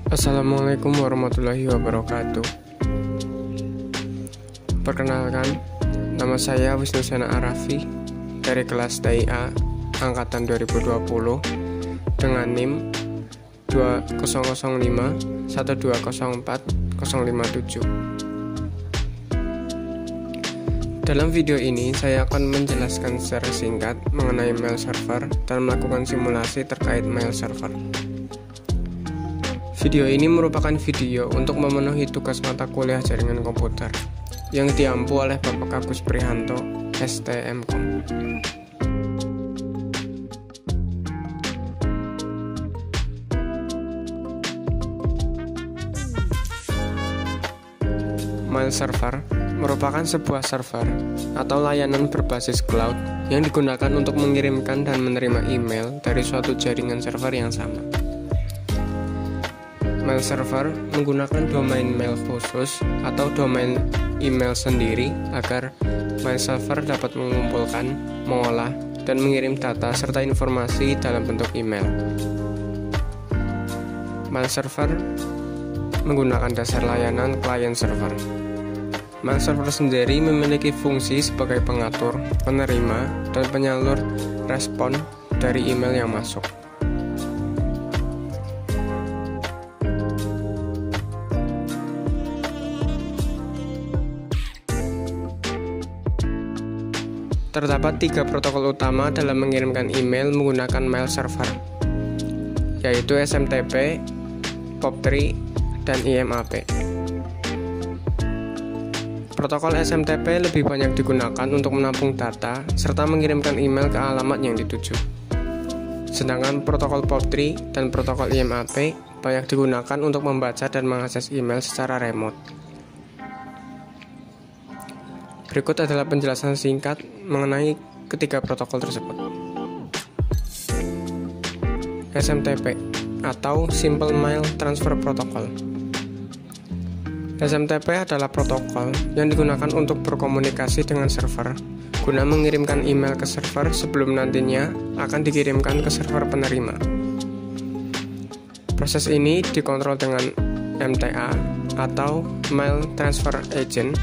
Assalamualaikum warahmatullahi wabarakatuh. Perkenalkan, nama saya Wisnu Sena Arafi dari kelas TIA Angkatan 2020 dengan NIM 2005 1204 057. Dalam video ini, saya akan menjelaskan secara singkat mengenai mail server dan melakukan simulasi terkait mail server. Video ini merupakan video untuk memenuhi tugas mata kuliah jaringan komputer yang diampu oleh Bapak Agus Prihanto, STMKOM. Mail server merupakan sebuah server atau layanan berbasis cloud yang digunakan untuk mengirimkan dan menerima email dari suatu jaringan server yang sama. Mail server menggunakan domain mail khusus atau domain email sendiri agar mail server dapat mengumpulkan, mengolah, dan mengirim data serta informasi dalam bentuk email. Mail server menggunakan dasar layanan client server. Mail server sendiri memiliki fungsi sebagai pengatur, penerima, dan penyalur respon dari email yang masuk. Terdapat 3 protokol utama dalam mengirimkan email menggunakan mail server, yaitu SMTP, POP3, dan IMAP. Protokol SMTP lebih banyak digunakan untuk menampung data serta mengirimkan email ke alamat yang dituju. Sedangkan protokol POP3 dan protokol IMAP banyak digunakan untuk membaca dan mengakses email secara remote. Berikut adalah penjelasan singkat mengenai ketiga protokol tersebut. SMTP atau Simple Mail Transfer Protocol. SMTP adalah protokol yang digunakan untuk berkomunikasi dengan server guna mengirimkan email ke server sebelum nantinya akan dikirimkan ke server penerima. Proses ini dikontrol dengan MTA atau Mail Transfer Agent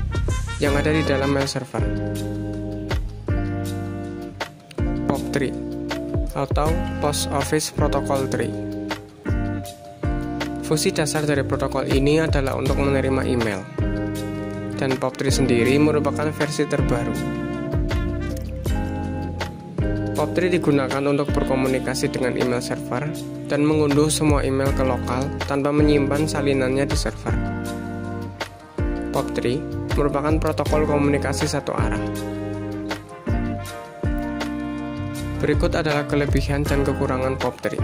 yang ada di dalam mail server. POP3 atau Post Office Protocol 3. Fungsi dasar dari protokol ini adalah untuk menerima email, dan POP3 sendiri merupakan versi terbaru. POP3 digunakan untuk berkomunikasi dengan email server dan mengunduh semua email ke lokal tanpa menyimpan salinannya di server. POP3 merupakan protokol komunikasi satu arah. Berikut adalah kelebihan dan kekurangan POP3.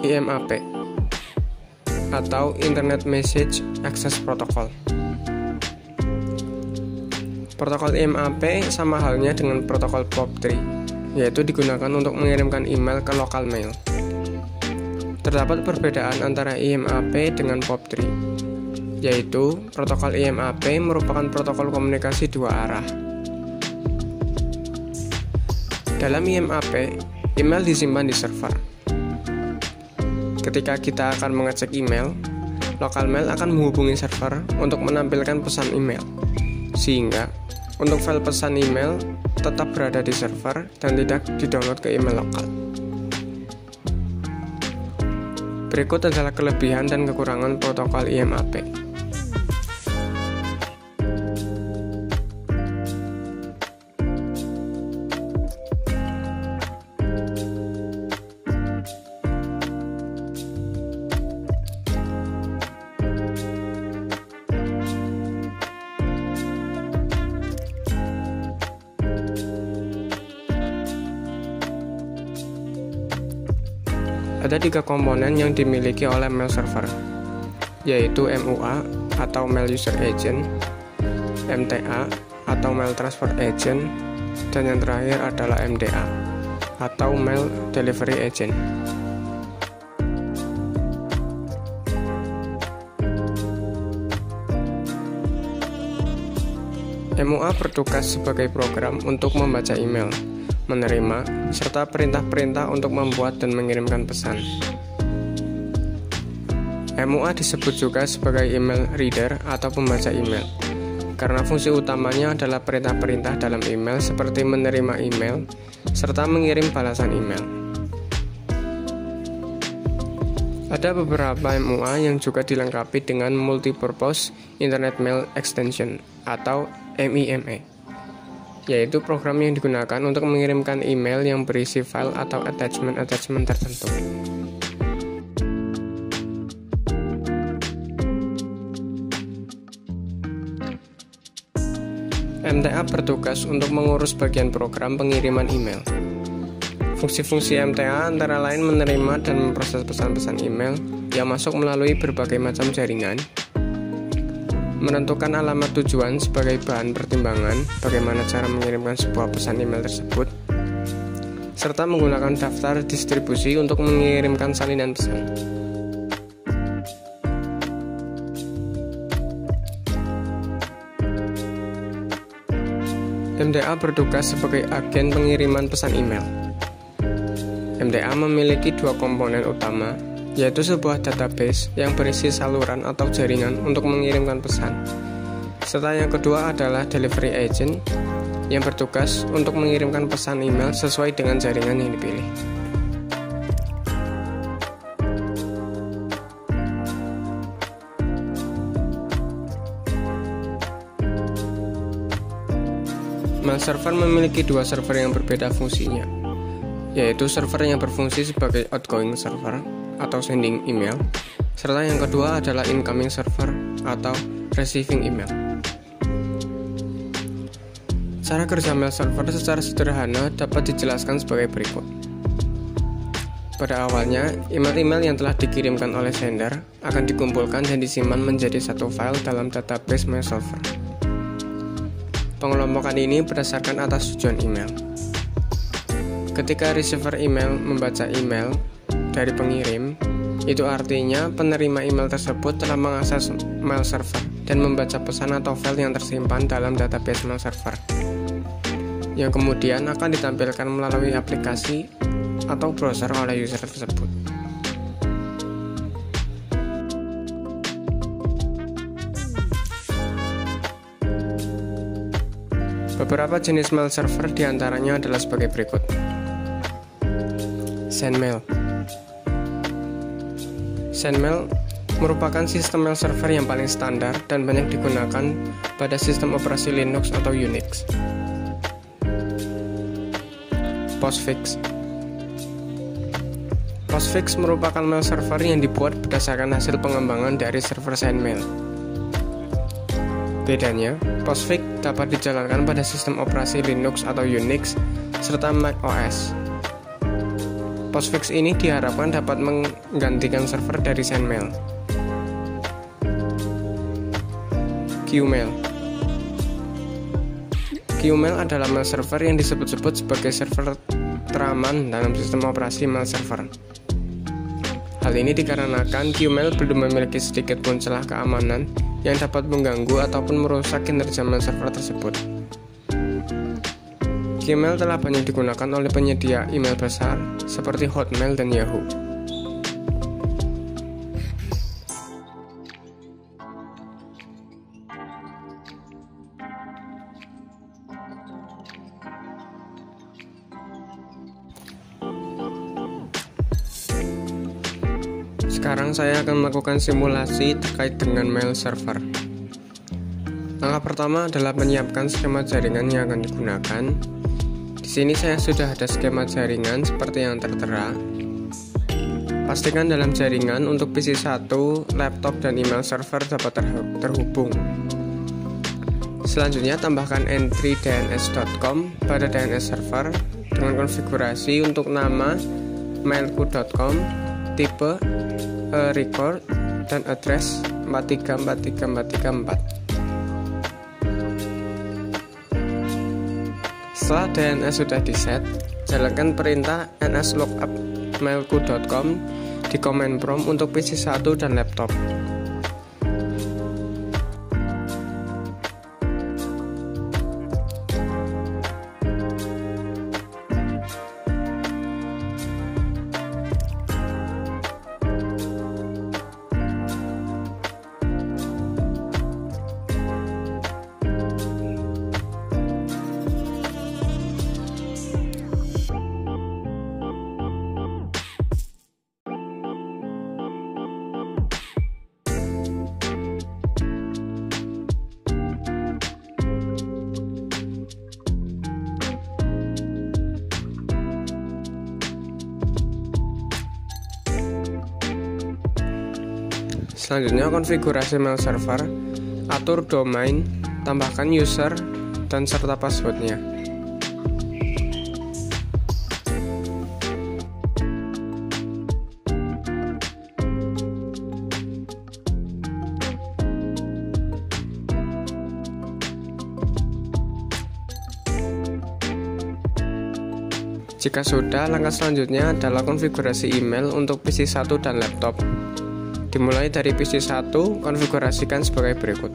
IMAP atau Internet Message Access Protocol. Protokol IMAP sama halnya dengan protokol POP3, yaitu digunakan untuk mengirimkan email ke lokal mail. Terdapat perbedaan antara IMAP dengan POP3, yaitu protokol IMAP merupakan protokol komunikasi dua arah. Dalam IMAP, email disimpan di server. Ketika kita akan mengecek email, lokal mail akan menghubungi server untuk menampilkan pesan email, sehingga untuk file pesan email tetap berada di server dan tidak didownload ke email lokal. Berikut adalah kelebihan dan kekurangan protokol IMAP. Ada 3 komponen yang dimiliki oleh mail server, yaitu MUA atau Mail User Agent, MTA atau Mail Transfer Agent, dan yang terakhir adalah MDA atau Mail Delivery Agent. MUA bertugas sebagai program untuk membaca email, menerima, serta perintah-perintah untuk membuat dan mengirimkan pesan. MUA disebut juga sebagai email reader atau pembaca email, karena fungsi utamanya adalah perintah-perintah dalam email seperti menerima email, serta mengirim balasan email. Ada beberapa MUA yang juga dilengkapi dengan Multipurpose Internet Mail Extension atau MIME, yaitu program yang digunakan untuk mengirimkan email yang berisi file atau attachment tertentu. MTA bertugas untuk mengurus bagian program pengiriman email. Fungsi-fungsi MTA antara lain menerima dan memproses pesan-pesan email yang masuk melalui berbagai macam jaringan, menentukan alamat tujuan sebagai bahan pertimbangan bagaimana cara mengirimkan sebuah pesan email tersebut, serta menggunakan daftar distribusi untuk mengirimkan salinan pesan. MTA bertugas sebagai agen pengiriman pesan email. MTA memiliki dua komponen utama, yaitu sebuah database yang berisi saluran atau jaringan untuk mengirimkan pesan, serta yang kedua adalah delivery agent yang bertugas untuk mengirimkan pesan email sesuai dengan jaringan yang dipilih. Mail server memiliki dua server yang berbeda fungsinya, yaitu server yang berfungsi sebagai outgoing server atau sending email, serta yang kedua adalah incoming server atau receiving email. Cara kerja mail server secara sederhana dapat dijelaskan sebagai berikut. Pada awalnya, email-email yang telah dikirimkan oleh sender akan dikumpulkan dan disimpan menjadi satu file dalam database mail server. Pengelompokan ini berdasarkan atas tujuan email. Ketika receiver email membaca email dari pengirim, itu artinya penerima email tersebut telah mengakses mail server dan membaca pesan atau file yang tersimpan dalam database mail server, yang kemudian akan ditampilkan melalui aplikasi atau browser oleh user tersebut. Beberapa jenis mail server diantaranya adalah sebagai berikut. Sendmail. Sendmail merupakan sistem mail server yang paling standar dan banyak digunakan pada sistem operasi Linux atau Unix. Postfix. Postfix merupakan mail server yang dibuat berdasarkan hasil pengembangan dari server Sendmail. Bedanya, Postfix dapat dijalankan pada sistem operasi Linux atau Unix serta Mac OS. Postfix ini diharapkan dapat menggantikan server dari Sendmail. Qmail. Qmail adalah mail server yang disebut-sebut sebagai server teraman dalam sistem operasi mail server. Hal ini dikarenakan Qmail belum memiliki sedikit pun celah keamanan yang dapat mengganggu ataupun merusak kinerja mail server tersebut. Qmail telah banyak digunakan oleh penyedia email besar seperti Hotmail dan Yahoo. Sekarang saya akan melakukan simulasi terkait dengan mail server. Langkah pertama adalah menyiapkan skema jaringan yang akan digunakan. Di sini saya sudah ada skema jaringan seperti yang tertera. Pastikan dalam jaringan untuk PC 1, laptop, dan email server dapat terhubung. Selanjutnya tambahkan entry dns.com pada DNS server dengan konfigurasi untuk nama mailku.com, tipe record, dan address 4343434. Setelah DNS sudah diset, jalankan perintah nslookup mailku.com di command prompt untuk PC 1 dan laptop. Selanjutnya, konfigurasi mail server, atur domain, tambahkan user, dan serta passwordnya. Jika sudah, langkah selanjutnya adalah konfigurasi email untuk PC 1 dan laptop. Dimulai dari PC 1, konfigurasikan sebagai berikut.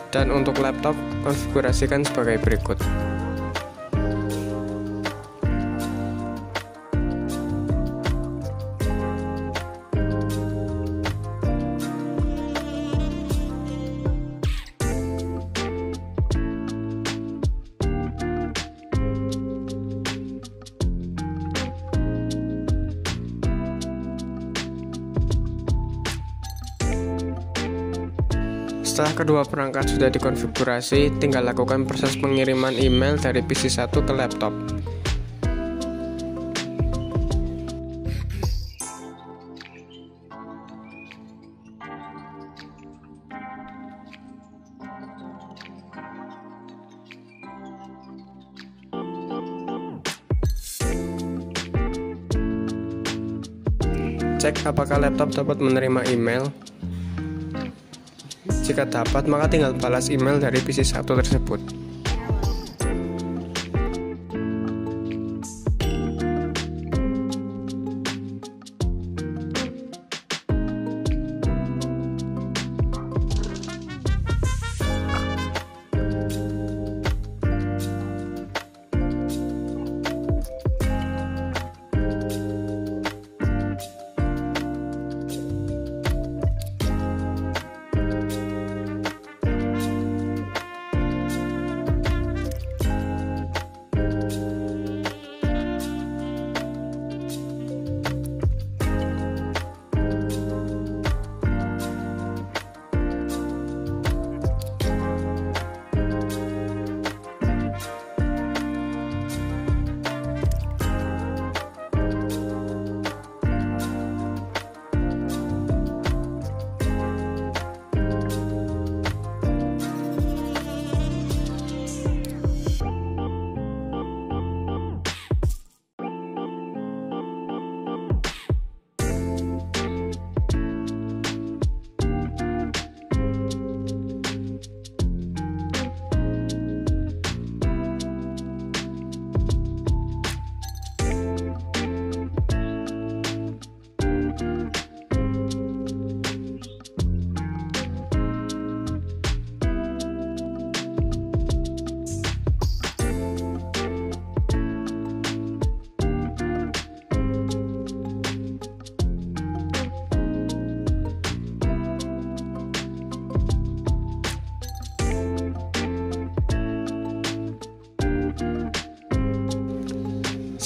Dan untuk laptop, konfigurasikan sebagai berikut. Setelah kedua perangkat sudah dikonfigurasi, tinggal lakukan proses pengiriman email dari PC 1 ke laptop. Cek apakah laptop dapat menerima email. Jika dapat, maka tinggal balas email dari PC 1 tersebut.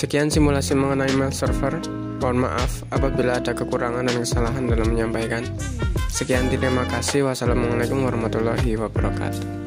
Sekian simulasi mengenai mail server. Mohon maaf apabila ada kekurangan dan kesalahan dalam menyampaikan. Sekian, terima kasih. Wassalamualaikum warahmatullahi wabarakatuh.